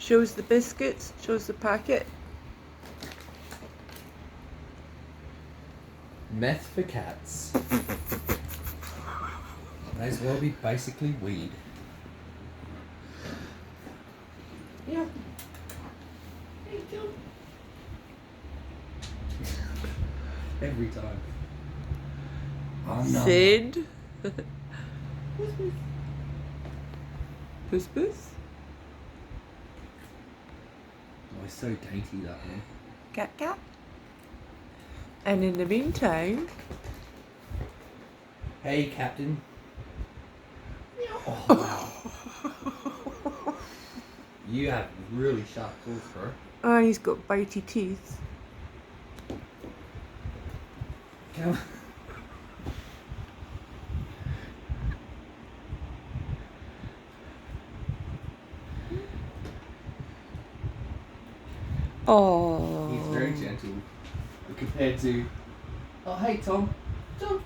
Shows the biscuits, shows the packet. Meth for cats. May as well be basically weed. Yeah. Hey, John. Every time. Sid. Puss puss. Oh, he's so dainty, that one. Cat cat. And in the meantime... Hey, Captain. Oh, wow. You have really sharp claws, bro. Oh, he's got bitey teeth. Come. Oh. He's very gentle compared to. Oh, hey, Tom. Tom.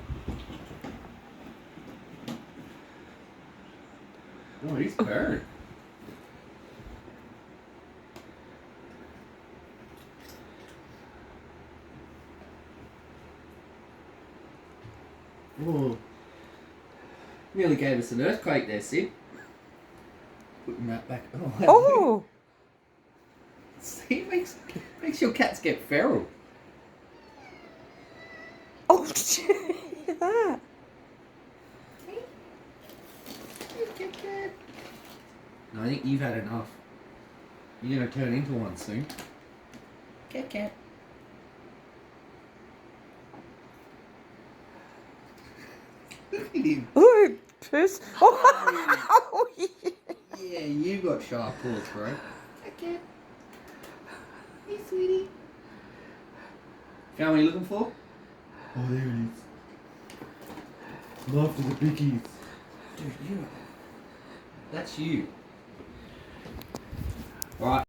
Oh, he's burnt. Oh. Nearly gave us an earthquake there, Sid. Putting that back. Oh! See, it makes your cats get feral. Oh, look at that. No, I think you've had enough. You're going to turn into one soon. Cat. Look at him. Oh, puss. Oh, Yeah, you got sharp claws, bro. Cat. Hey, sweetie. Found what you're looking for? Oh, there it is. Love for the biggies. Dude, you. That's you. Alright.